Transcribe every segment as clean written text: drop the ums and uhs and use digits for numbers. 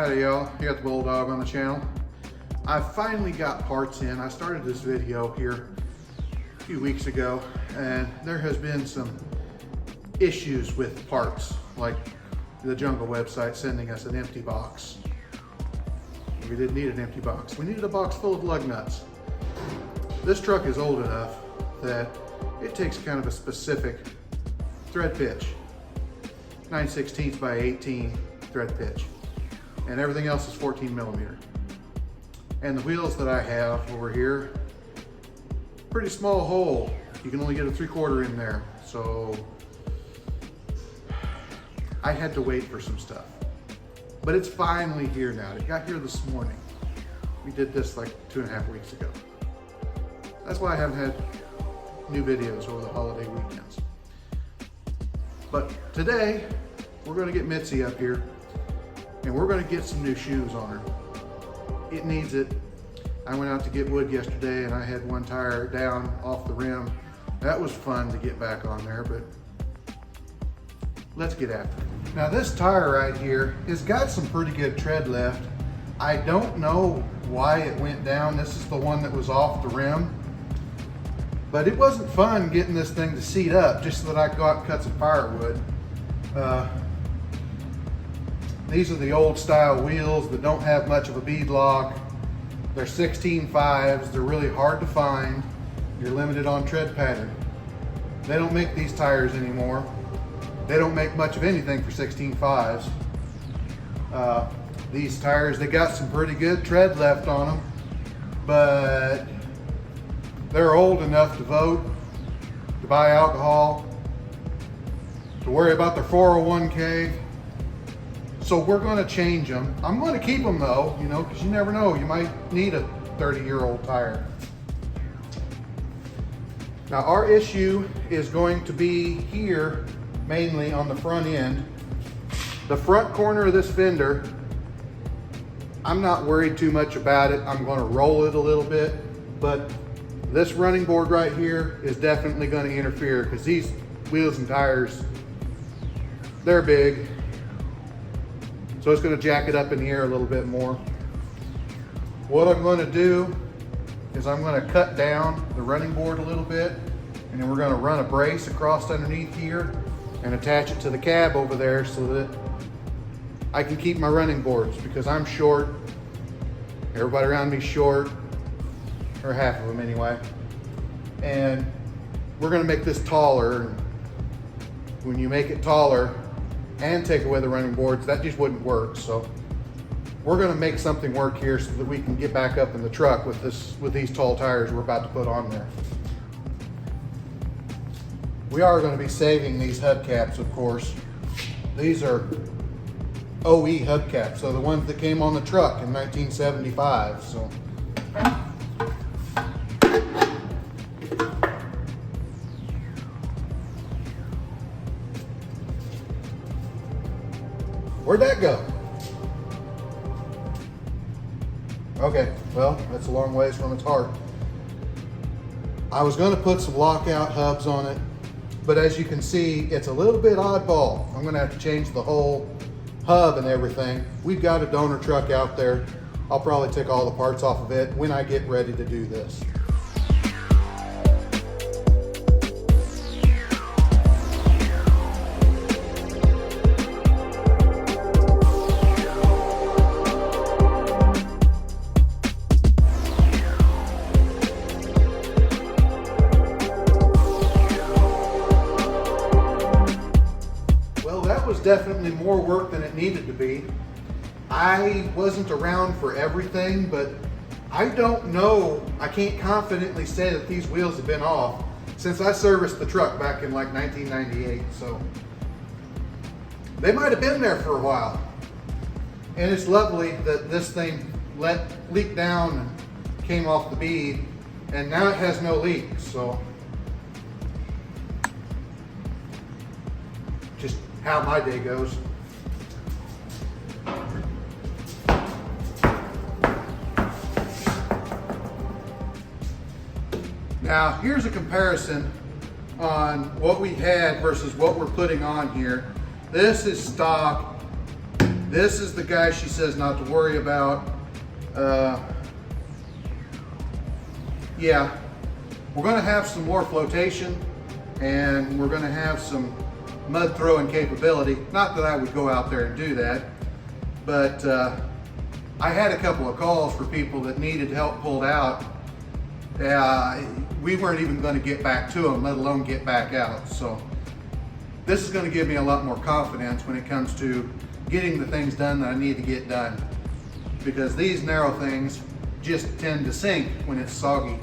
Howdy y'all, you got the Bulldog on the channel. I finally got parts in. I started this video here a few weeks ago and there has been some issues with parts, like the Jungle website sending us an empty box. We didn't need an empty box. We needed a box full of lug nuts. This truck is old enough that it takes kind of a specific thread pitch. 9/16 by 18 thread pitch. And everything else is 14 millimeter. And the wheels that I have over here, pretty small hole. You can only get a 3/4 in there. So I had to wait for some stuff. But it's finally here now. It got here this morning. We did this like 2.5 weeks ago. That's why I haven't had new videos over the holiday weekends. But today, we're gonna get Mitzy up here and we're gonna get some new shoes on her. It needs it. I went out to get wood yesterday and I had one tire down off the rim. That was fun to get back on there, but let's get after it. Now this tire right here has got some pretty good tread left. I don't know why it went down. This is the one that was off the rim. But it wasn't fun getting this thing to seat up just so that I could go out and cut some firewood. These are the old style wheels that don't have much of a bead lock. They're 16.5s. They're really hard to find. You're limited on tread pattern. They don't make these tires anymore. They don't make much of anything for 16.5s. These tires, they got some pretty good tread left on them, but they're old enough to vote, to buy alcohol, to worry about their 401k. So we're going to change them. I'm going to keep them though, you know, because you never know. You might need a 30-year-old tire. Now our issue is going to be here, mainly on the front end. The front corner of this fender, I'm not worried too much about it. I'm going to roll it a little bit, but this running board right here is definitely going to interfere because these wheels and tires, they're big. So it's going to jack it up in the air a little bit more. What I'm going to do is I'm going to cut down the running board a little bit, and then we're going to run a brace across underneath here and attach it to the cab over there so that I can keep my running boards, because I'm short. Everybody around me's short. Or half of them anyway. And we're gonna make this taller. When you make it taller and take away the running boards, that just wouldn't work. So we're gonna make something work here so that we can get back up in the truck with these tall tires we're about to put on there. We are gonna be saving these hubcaps, of course. These are OE hubcaps, so the ones that came on the truck in 1975. So where'd that go? Okay, well, that's a long ways from its heart. I was gonna put some lockout hubs on it, but as you can see, it's a little bit oddball. I'm gonna have to change the whole hub and everything. We've got a donor truck out there. I'll probably take all the parts off of it when I get ready to do this. Definitely more work than it needed to be. I wasn't around for everything, but I don't know, I can't confidently say that these wheels have been off since I serviced the truck back in like 1998, so they might have been there for a while. And it's lovely that this thing leaked down and came off the bead, and now it has no leak, so just how my day goes. Now here's a comparison on what we had versus what we're putting on here. This is stock. This is the guy she says not to worry about. Yeah, we're gonna have some more flotation and we're gonna have some mud throwing capability. Not that I would go out there and do that, but I had a couple of calls for people that needed help pulled out. We weren't even gonna get back to them, let alone get back out. So this is gonna give me a lot more confidence when it comes to getting the things done that I need to get done. Because these narrow things just tend to sink when it's soggy,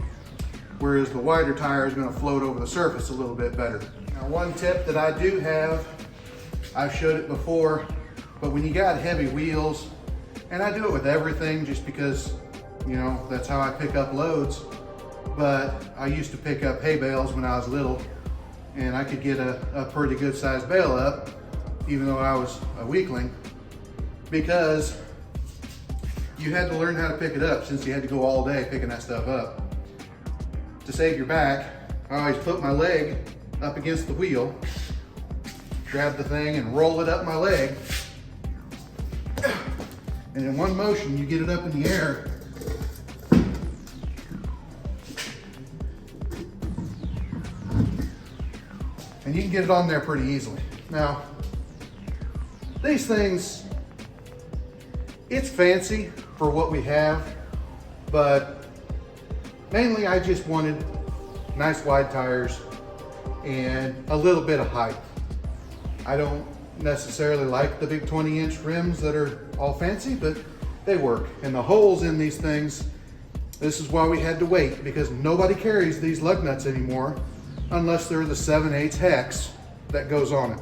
whereas the wider tire is gonna float over the surface a little bit better. Now, one tip that I do have, I've showed it before, but when you got heavy wheels, and I do it with everything just because, you know, that's how I pick up loads, but I used to pick up hay bales when I was little, and I could get a pretty good sized bale up, even though I was a weakling, because you had to learn how to pick it up since you had to go all day picking that stuff up. To save your back, I always put my leg up against the wheel, grab the thing and roll it up my leg. And in one motion, you get it up in the air. And you can get it on there pretty easily. Now, these things, it's fancy for what we have, but mainly I just wanted nice wide tires and a little bit of height. I don't necessarily like the big 20-inch rims that are all fancy, but they work. And the holes in these things, this is why we had to wait, because nobody carries these lug nuts anymore unless they're the 7/8 hex that goes on it.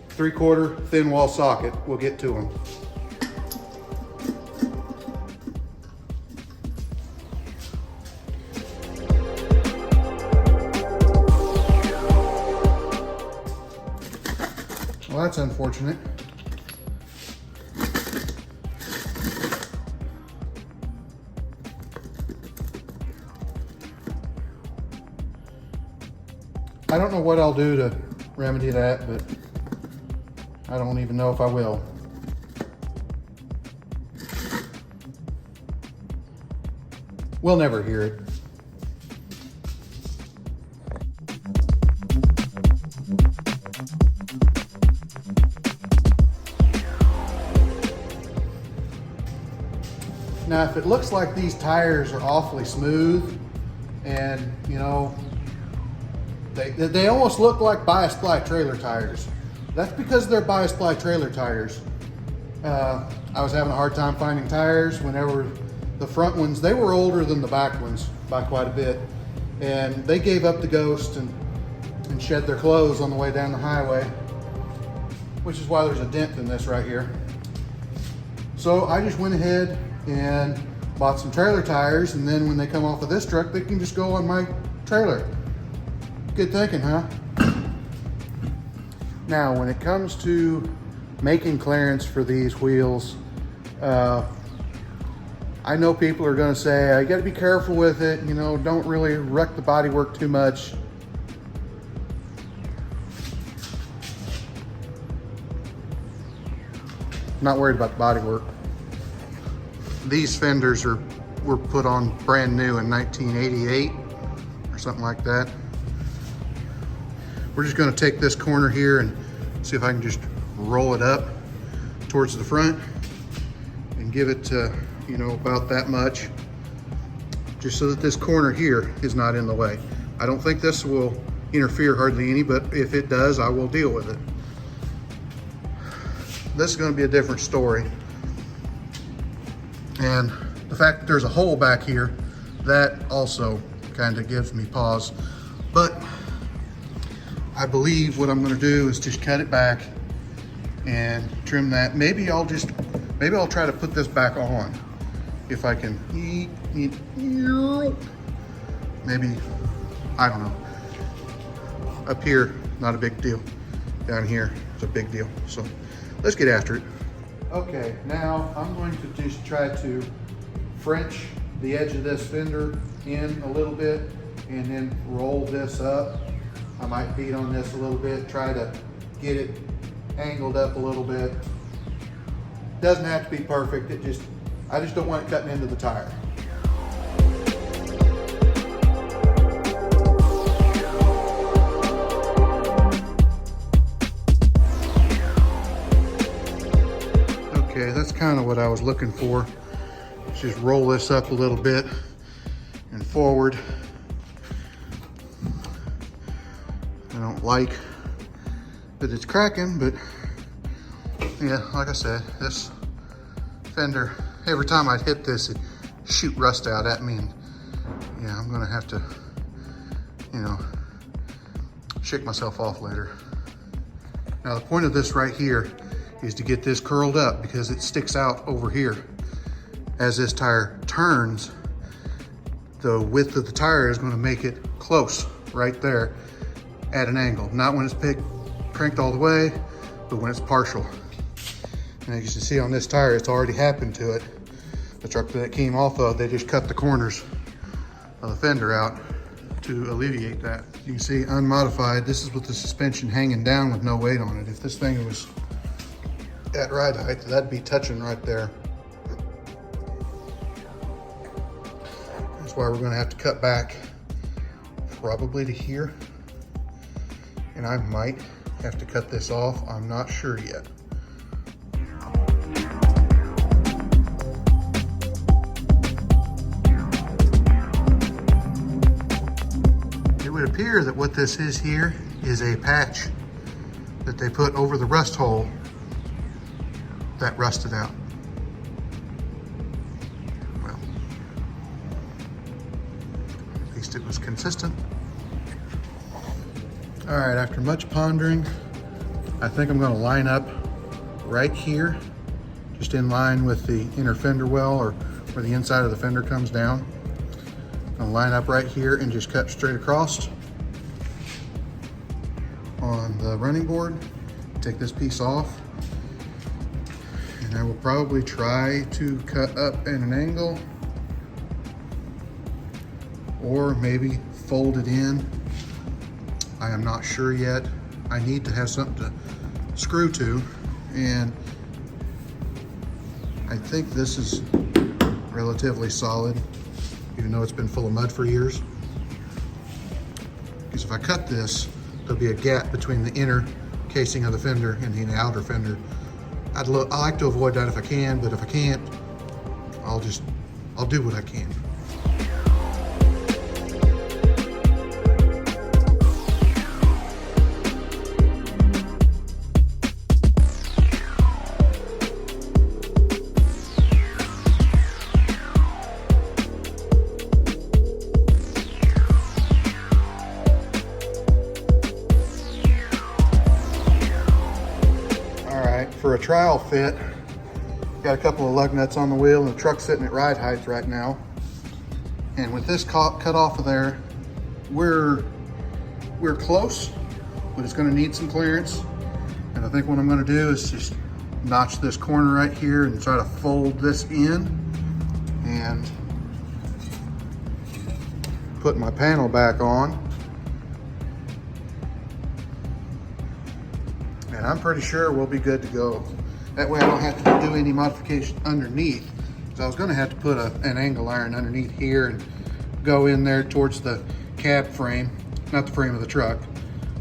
Three-quarter thin wall socket, we'll get to them. Well, that's unfortunate. I don't know what I'll do to remedy that, but I don't even know if I will. We'll never hear it. Now, if it looks like these tires are awfully smooth and, you know, they almost look like bias ply trailer tires, that's because they're bias ply trailer tires. I was having a hard time finding tires whenever the front ones, they were older than the back ones by quite a bit. And they gave up the ghost and shed their clothes on the way down the highway, which is why there's a dent in this right here. So I just went ahead and bought some trailer tires, and then when they come off of this truck, they can just go on my trailer. Good thinking, huh? Now, when it comes to making clearance for these wheels, I know people are gonna say, I gotta be careful with it, you know, don't really wreck the bodywork too much. Not worried about the bodywork. These fenders were put on brand new in 1988 or something like that. We're just gonna take this corner here and see if I can just roll it up towards the front and give it, you know, about that much, just so that this corner here is not in the way. I don't think this will interfere hardly any, but if it does, I will deal with it. This is gonna be a different story. And the fact that there's a hole back here, that also kind of gives me pause. But I believe what I'm gonna do is just cut it back and trim that. Maybe I'll try to put this back on if I can. Maybe, I don't know. Up here, not a big deal. Down here, it's a big deal. So let's get after it. Okay, now I'm going to just try to French the edge of this fender in a little bit and then roll this up. I might beat on this a little bit, try to get it angled up a little bit. Doesn't have to be perfect, I just don't want it cutting into the tire. Okay, that's kind of what I was looking for. Let's just roll this up a little bit and forward. I don't like that it's cracking, but yeah, like I said, this fender, every time I'd hit this, it'd shoot rust out at me, and yeah, I'm gonna have to, you know, shake myself off later. Now the point of this right here is to get this curled up because it sticks out over here. As this tire turns, the width of the tire is gonna make it close right there at an angle. Not when it's cranked all the way, but when it's partial. And as you can see on this tire, it's already happened to it. The truck that it came off of, they just cut the corners of the fender out to alleviate that. You can see unmodified, this is with the suspension hanging down with no weight on it. If this thing was at ride height, that'd be touching right there. That's why we're gonna have to cut back probably to here. And I might have to cut this off, I'm not sure yet. It would appear that what this is here is a patch that they put over the rust hole that rusted out. Well, at least it was consistent. All right, after much pondering, I think I'm gonna line up right here, just in line with the inner fender well, or where the inside of the fender comes down. I'll line up right here and just cut straight across on the running board. Take this piece off, and I will probably try to cut up at an angle, or maybe fold it in. I am not sure yet. I need to have something to screw to, and I think this is relatively solid, even though it's been full of mud for years. Because if I cut this, there'll be a gap between the inner casing of the fender and the outer fender. I like to avoid that if I can, but if I can't, I'll do what I can. For a trial fit, got a couple of lug nuts on the wheel, and the truck's sitting at ride height right now. And with this cut off of there, we're close, but it's going to need some clearance. And I think what I'm going to do is just notch this corner right here and try to fold this in and put my panel back on. And I'm pretty sure we'll be good to go. That way I don't have to do any modification underneath. So I was gonna have to put an angle iron underneath here and go in there towards the cab frame, not the frame of the truck,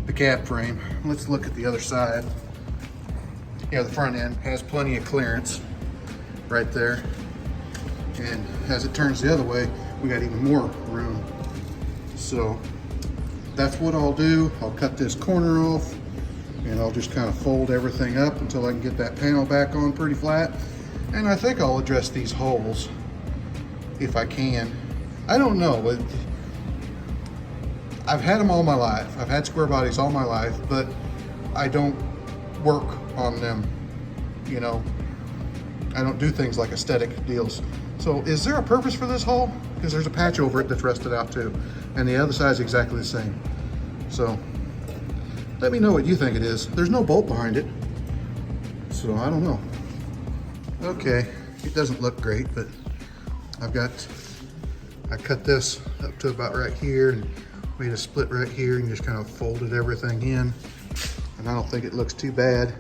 the cab frame. Let's look at the other side. Yeah, the front end has plenty of clearance right there. And as it turns the other way, we got even more room. So that's what I'll do. I'll cut this corner off, and I'll just kind of fold everything up until I can get that panel back on pretty flat. And I think I'll address these holes if I can. I don't know. I've had them all my life. I've had square bodies all my life, but I don't work on them, you know. I don't do things like aesthetic deals. So is there a purpose for this hole? Because there's a patch over it that's rusted out too. And the other side is exactly the same. So let me know what you think it is. There's no bolt behind it, so I don't know. Okay, it doesn't look great, but I I cut this up to about right here and made a split right here and just kind of folded everything in. And I don't think it looks too bad.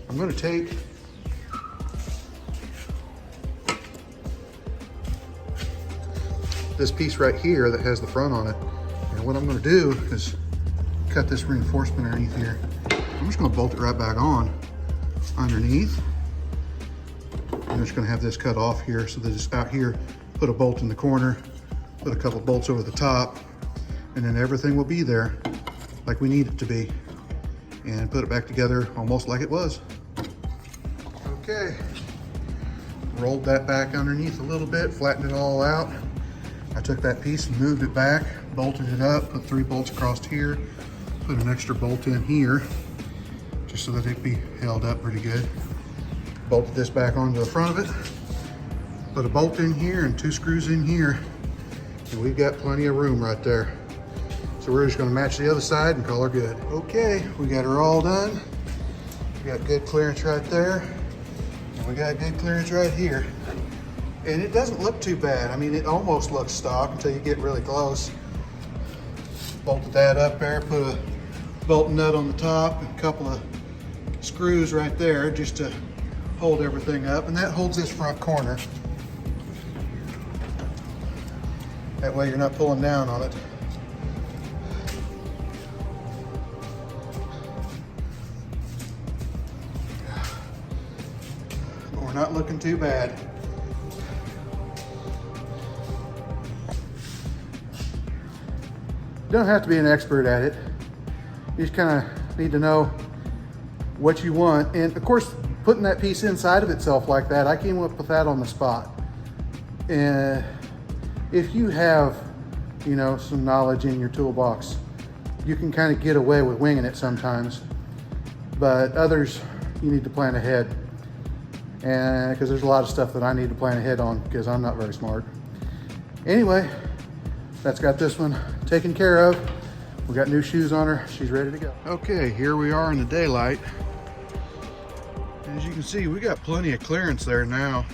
I'm gonna take this piece right here that has the front on it. And what I'm gonna do is cut this reinforcement underneath here. I'm just gonna bolt it right back on underneath. I'm just gonna have this cut off here so that it's out here, put a bolt in the corner, put a couple bolts over the top, and then everything will be there like we need it to be. And put it back together almost like it was. Okay, rolled that back underneath a little bit, flattened it all out. I took that piece and moved it back, bolted it up, put 3 bolts across here, put an extra bolt in here, just so that it be held up pretty good. Bolted this back onto the front of it, put a bolt in here and 2 screws in here, and we've got plenty of room right there. So we're just gonna match the other side and call her good. Okay, we got her all done. We got good clearance right there, and we got good clearance right here. And it doesn't look too bad. I mean, it almost looks stock until you get really close. Bolted that up there, put a bolt nut on the top, and a couple of screws right there just to hold everything up. And that holds this front corner. That way you're not pulling down on it. But we're not looking too bad. You don't have to be an expert at it. You just kind of need to know what you want. And of course, putting that piece inside of itself like that, I came up with that on the spot. And if you have, you know, some knowledge in your toolbox, you can kind of get away with winging it sometimes. But others, you need to plan ahead. And because there's a lot of stuff that I need to plan ahead on because I'm not very smart. Anyway, that's got this one taken care of. We got new shoes on her. She's ready to go. Okay, here we are in the daylight. As you can see, we got plenty of clearance there now.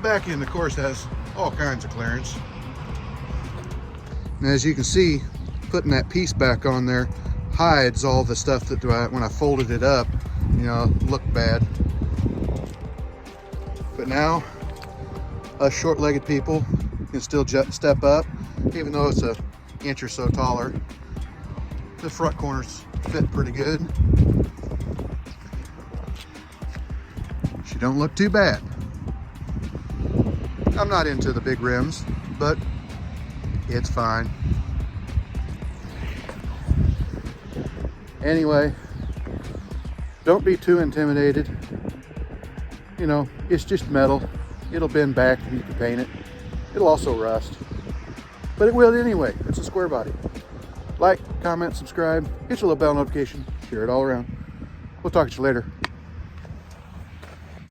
Back end, of course, has all kinds of clearance. And as you can see, putting that piece back on there hides all the stuff that when I folded it up, you know, looked bad. But now, us short-legged people can still step up, even though it's an inch or so taller. The front corners fit pretty good. She don't look too bad. I'm not into the big rims, but it's fine. Anyway, don't be too intimidated. You know, it's just metal. It'll bend back if you can paint it. It'll also rust, but it will anyway. It's a square body. Like, comment, subscribe, hit your little bell notification, share it all around. We'll talk to you later.